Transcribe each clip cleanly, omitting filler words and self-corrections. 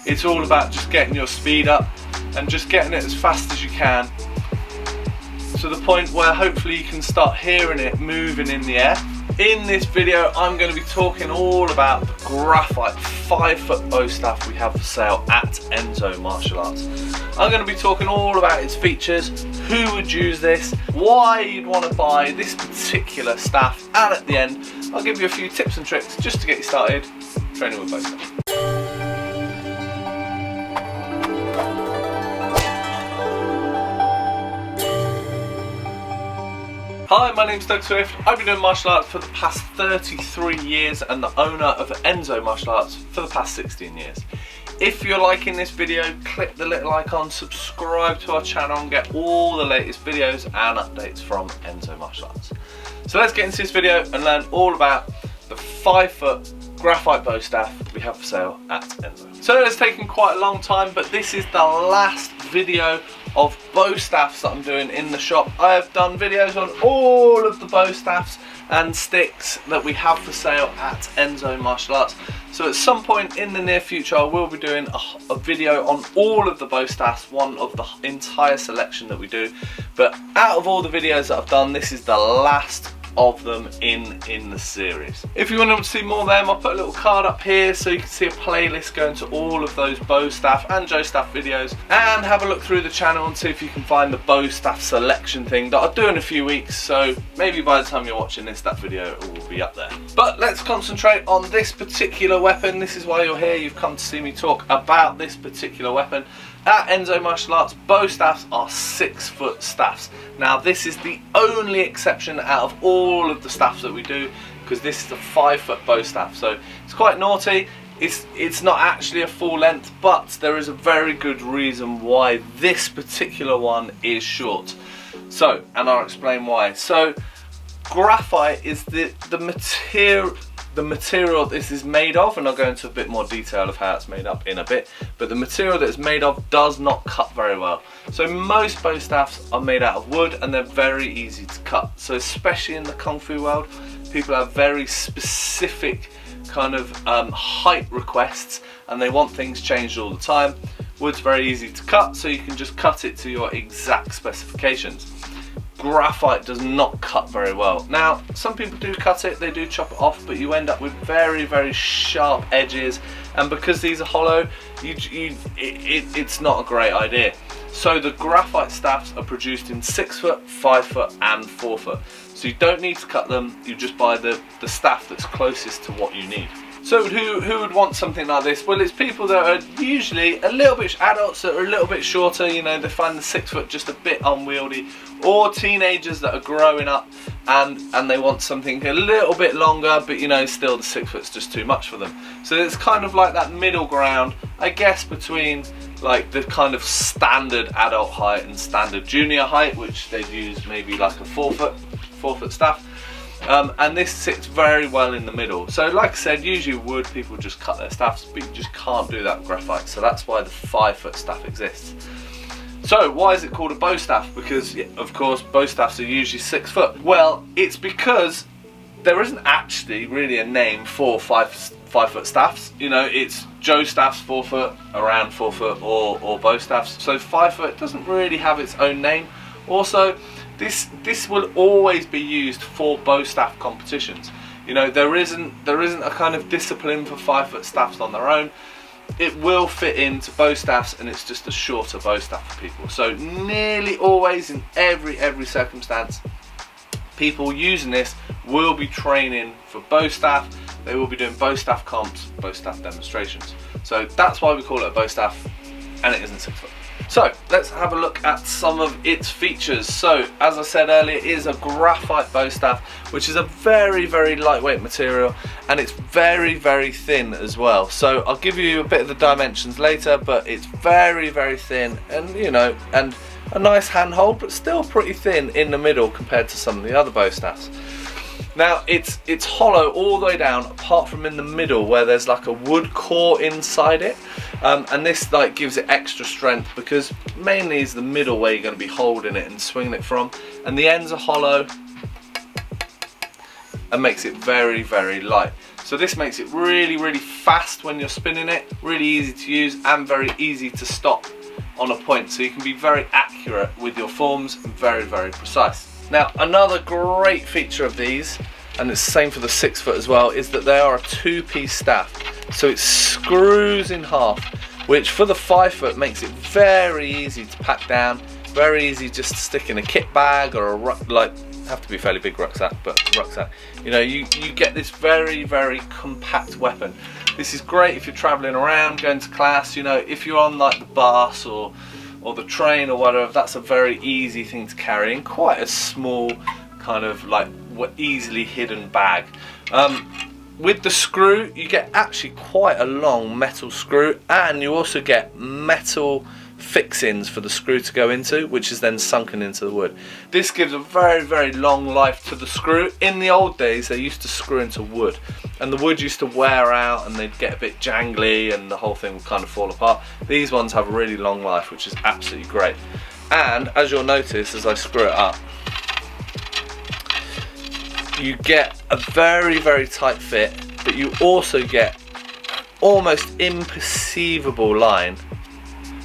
It's all about just getting your speed up and just getting it as fast as you can, to the point where hopefully you can start hearing it moving in the air. In this video I'm going to be talking all about the Graphite 5-foot bow staff we have for sale at Enso Martial Arts. I'm going to be talking all about its features, who would use this, why you'd want to buy this particular staff, and at the end I'll give you a few tips and tricks just to get you started training with bow staff. Hi, my name's Doug Swift. I've been doing martial arts for the past 33 years and the owner of Enso Martial Arts for the past 16 years. If you're liking this video, click the little icon, subscribe to our channel and get all the latest videos and updates from Enso Martial Arts. So let's get into this video and learn all about the 5-foot graphite bow staff we have for sale at Enso. So it's taken quite a long time, but this is the last video of bow staffs that I'm doing in the shop. I have done videos on all of the bow staffs and sticks that we have for sale at Enso Martial Arts. So at some point in the near future I will be doing a video on all of the bow staffs, one of the entire selection that we do. But out of all the videos that I've done, this is the last of them in the series. If you want to see more of them, I'll put a little card up here so you can see a playlist going to all of those bow staff and joe staff videos, and have a look through the channel and see if you can find the bow staff selection thing that I'll do in a few weeks. So maybe by the time you're watching this, that video will be up there. But let's concentrate on this particular weapon. This is why you're here. You've come to see me talk about this particular weapon. At Enso Martial Arts, bow staffs are 6-foot staffs. Now this is the only exception out of all of the staffs that we do, because this is a 5-foot bow staff. So it's quite naughty. It's not actually a full length, but there is a very good reason why this particular one is short. So, and I'll explain why. So graphite is the material this is made of, and I'll go into a bit more detail of how it's made up in a bit, but the material that it's made of does not cut very well. So most bow staffs are made out of wood and they're very easy to cut. So especially in the Kung Fu world, people have very specific kind of height requests and they want things changed all the time. Wood's very easy to cut, so you can just cut it to your exact specifications. Graphite does not cut very well. Now some people do cut it, they do chop it off, but you end up with very, very sharp edges, and because these are hollow, it's not a great idea. So the graphite staffs are produced in 6-foot, 5-foot and 4-foot. So you don't need to cut them, you just buy the staff that's closest to what you need. So who would want something like this? Well, it's people that are usually a little bit, adults that are a little bit shorter, you know, they find the 6-foot just a bit unwieldy, or teenagers that are growing up and they want something a little bit longer, but you know, still the 6-foot's just too much for them. So it's kind of like that middle ground, I guess, between like the kind of standard adult height and standard junior height, which they'd use maybe like a 4-foot staff. And this sits very well in the middle. So like I said, usually wood, people just cut their staffs, but you just can't do that with graphite. So that's why the 5-foot staff exists. So why is it called a bow staff? Because of course bow staffs are usually 6-foot. Well, it's because there isn't actually really a name for 5-foot staffs. You know, it's joe staffs 4-foot, around 4-foot, or bow staffs. So 5-foot doesn't really have its own name. Also, this will always be used for bow staff competitions. You know, there isn't a kind of discipline for 5-foot staffs on their own. It will fit into bow staffs, and it's just a shorter bow staff for people. So nearly always, in every circumstance, people using this will be training for bow staff. They will be doing bow staff comps, bow staff demonstrations. So that's why we call it a bow staff, and it isn't 6-foot. So let's have a look at some of its features. So as I said earlier, it is a graphite bow staff, which is a very, very lightweight material, and it's very, very thin as well. So I'll give you a bit of the dimensions later, but it's very, very thin, and you know, and a nice handhold, but still pretty thin in the middle compared to some of the other bow staffs. Now it's hollow all the way down, apart from in the middle where there's like a wood core inside it, and this like gives it extra strength, because mainly is the middle where you're going to be holding it and swinging it from, and the ends are hollow and makes it very, very light. So this makes it really, really fast when you're spinning it, really easy to use and very easy to stop on a point. So you can be very accurate with your forms and very, very precise. Now, another great feature of these, and it's the same for the 6 foot as well, is that they are a 2-piece staff. So it screws in half, which for the 5 foot makes it very easy to pack down, very easy just to stick in a kit bag or a have to be a fairly big rucksack, but rucksack. You know, you get this very, very compact weapon. This is great if you're traveling around, going to class, you know, if you're on like the bus or the train or whatever, that's a very easy thing to carry in quite a small kind of like easily hidden bag. With the screw, you get actually quite a long metal screw, and you also get metal fixings for the screw to go into, which is then sunken into the wood. This gives a very, very long life to the screw. In the old days, they used to screw into wood, and the wood used to wear out and they'd get a bit jangly and the whole thing would kind of fall apart. These ones have a really long life, which is absolutely great. And as you'll notice as I screw it up, you get a very, very tight fit, but you also get almost imperceivable line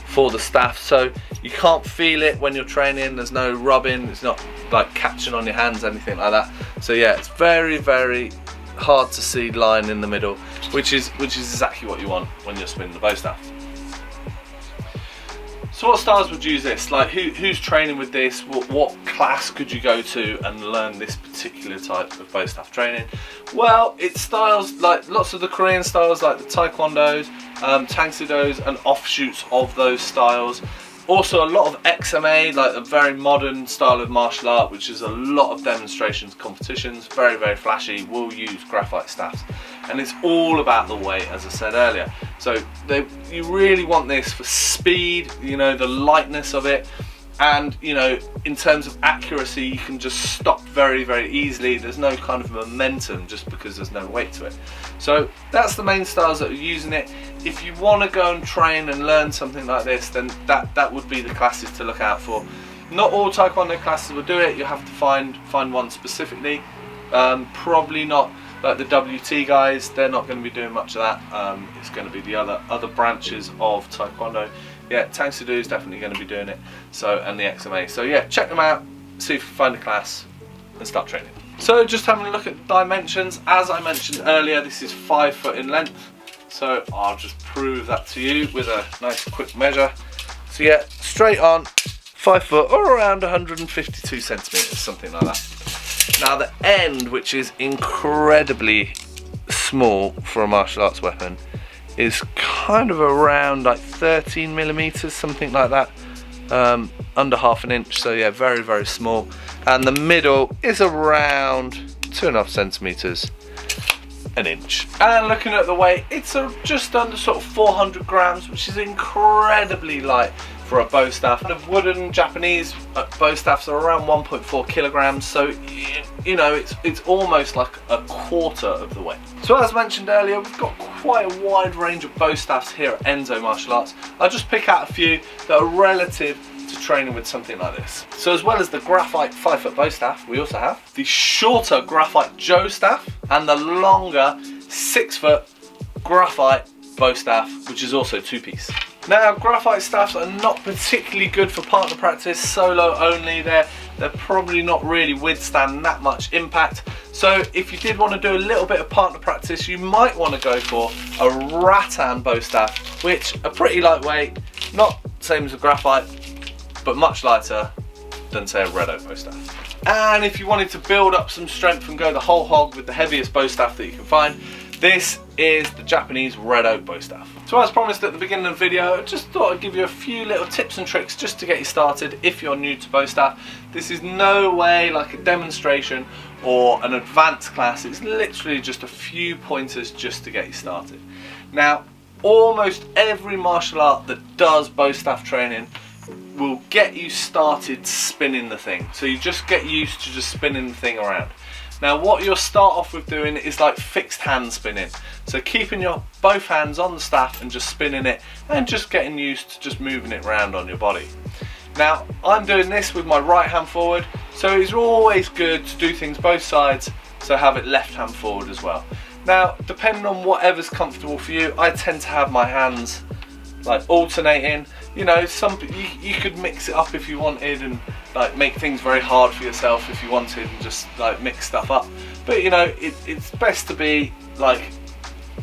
for the staff, so you can't feel it when you're training. There's no rubbing, it's not like catching on your hands, anything like that. So yeah, it's very, very hard to see line in the middle, which is exactly what you want when you're spinning the bow staff. So what styles would use this? Like who's training with this? What class could you go to and learn this particular type of bow staff training? Well, it's styles like lots of the Korean styles, like the Taekwondos, Tang Soo Dos and offshoots of those styles. Also a lot of XMA, like a very modern style of martial art, which is a lot of demonstrations, competitions, very, very flashy, will use graphite staffs. And it's all about the weight, as I said earlier. So you really want this for speed, you know, the lightness of it. And, you know, in terms of accuracy, you can just stop very, very easily. There's no kind of momentum just because there's no weight to it. So that's the main styles that are using it. If you want to go and train and learn something like this, then that would be the classes to look out for. Not all Taekwondo classes will do it. You have to find one specifically. Probably not like the WT guys. They're not going to be doing much of that. It's going to be the other branches of Taekwondo. Yeah, Tang Soo Do is definitely going to be doing it. So, and the XMA. So yeah, check them out, see if you can find a class and start training. So just having a look at dimensions, as I mentioned earlier, this is 5 foot in length. So I'll just prove that to you with a nice quick measure. So yeah, straight on, 5 foot or around 152 centimeters, something like that. Now the end, which is incredibly small for a martial arts weapon, is kind of around like 13 millimeters, something like that, under half an inch. So yeah, very, very small. And the middle is around 2.5 centimeters, an inch. And looking at the weight, it's just under sort of 400 grams, which is incredibly light for a bow staff. The wooden Japanese bow staffs are around 1.4 kilograms, so you know it's almost like a quarter of the weight. So as mentioned earlier, we've got quite a wide range of bow staffs here at Enso Martial Arts. I'll just pick out a few that are relative to training with something like this. So as well as the Graphite 5 foot bow staff, we also have the shorter Graphite Joe staff and the longer 6 foot Graphite bow staff, which is also 2-piece. Now, graphite staffs are not particularly good for partner practice, solo only. They're probably not really withstand that much impact. So if you did want to do a little bit of partner practice, you might want to go for a rattan bow staff, which are pretty lightweight, not same as a graphite, but much lighter than say a red oak bow staff. And if you wanted to build up some strength and go the whole hog with the heaviest bow staff that you can find, this is the Japanese red oak bow staff. So as promised at the beginning of the video, I just thought I'd give you a few little tips and tricks just to get you started if you're new to bow staff. This is no way like a demonstration or an advanced class. It's literally just a few pointers just to get you started. Now, almost every martial art that does bow staff training will get you started spinning the thing. So you just get used to just spinning the thing around. Now what you'll start off with doing is like fixed hand spinning. So keeping your both hands on the staff and just spinning it and just getting used to just moving it around on your body. Now I'm doing this with my right hand forward, so it's always good to do things both sides, so have it left hand forward as well. Now, depending on whatever's comfortable for you, I tend to have my hands like alternating. You know, you could mix it up if you wanted, and like make things very hard for yourself if you wanted, and just like mix stuff up. But you know, it's best to be like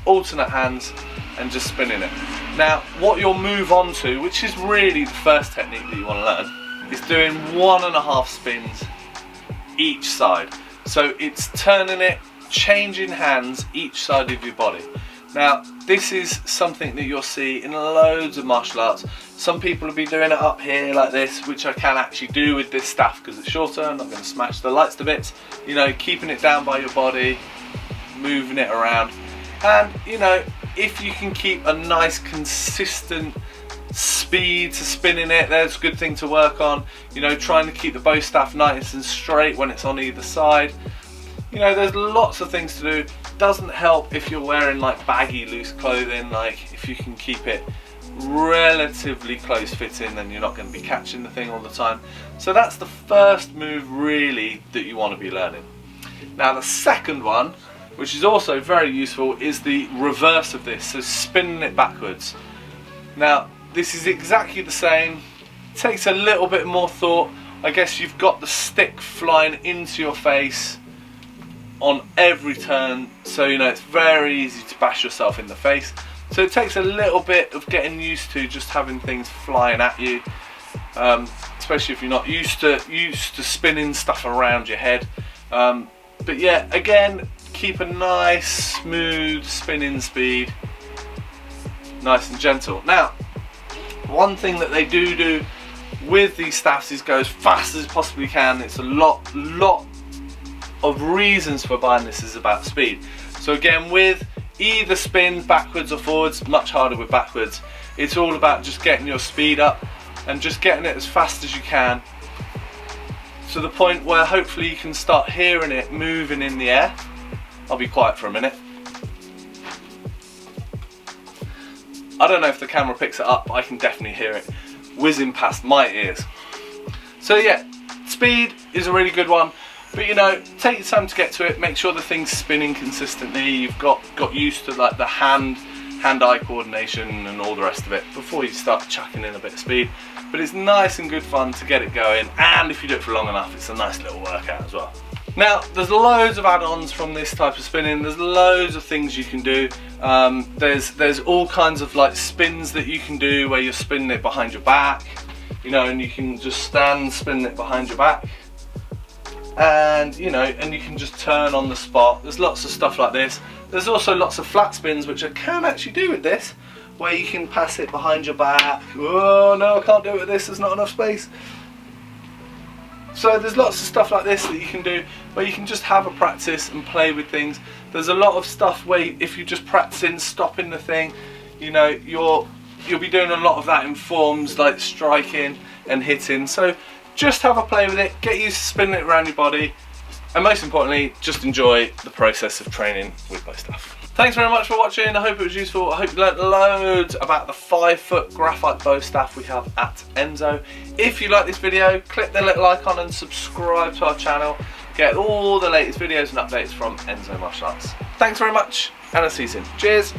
alternate hands and just spinning it. Now, what you'll move on to, which is really the first technique that you want to learn, is doing 1.5 spins each side. So it's turning it, changing hands each side of your body. Now, this is something that you'll see in loads of martial arts. Some people will be doing it up here like this, which I can actually do with this staff because it's shorter. I'm not going to smash the lights to bits. You know, keeping it down by your body, moving it around. And, you know, if you can keep a nice consistent speed to spinning it, there's a good thing to work on. You know, trying to keep the bow staff nice and straight when it's on either side. You know, there's lots of things to do. Doesn't help if you're wearing like baggy loose clothing. Like if you can keep it relatively close fitting, then you're not going to be catching the thing all the time. So that's the first move really that you want to be learning. Now the second one, which is also very useful, is the reverse of this, so spinning it backwards. Now this is exactly the same, it takes a little bit more thought. I guess you've got the stick flying into your face on every turn, so you know it's very easy to bash yourself in the face. So it takes a little bit of getting used to just having things flying at you, especially if you're not used to spinning stuff around your head. But yeah, again, keep a nice smooth spinning speed, nice and gentle. Now, one thing that they do with these staffs is go as fast as possibly can. It's a lot of reasons for buying this is about speed. So again, with either spin backwards or forwards, much harder with backwards, it's all about just getting your speed up and just getting it as fast as you can, to the point where hopefully you can start hearing it moving in the air. I'll be quiet for a minute. I don't know if the camera picks it up, but I can definitely hear it whizzing past my ears. So yeah, speed is a really good one. But you know, take your time to get to it, make sure the thing's spinning consistently, you've got used to like the hand-eye coordination and all the rest of it before you start chucking in a bit of speed. But it's nice and good fun to get it going, and if you do it for long enough, it's a nice little workout as well. Now, there's loads of add-ons from this type of spinning, there's loads of things you can do. There's all kinds of like spins that you can do where you're spinning it behind your back, you know, and you can just stand spinning it behind your back. And you know, and you can just turn on the spot. There's lots of stuff like this. There's also lots of flat spins which I can actually do with this, where you can pass it behind your back. Oh no, I can't do it with this, there's not enough space. So there's lots of stuff like this that you can do where you can just have a practice and play with things. There's a lot of stuff where if you're just practicing stopping the thing, you know, you'll be doing a lot of that in forms like striking and hitting. So just have a play with it, get used to spinning it around your body, and most importantly, just enjoy the process of training with bow staff. Thanks very much for watching, I hope it was useful. I hope you learnt loads about the 5-foot graphite bow staff we have at Enso. If you like this video, click the little icon and subscribe to our channel. Get all the latest videos and updates from Enso Martial Arts. Thanks very much, and I'll see you soon. Cheers!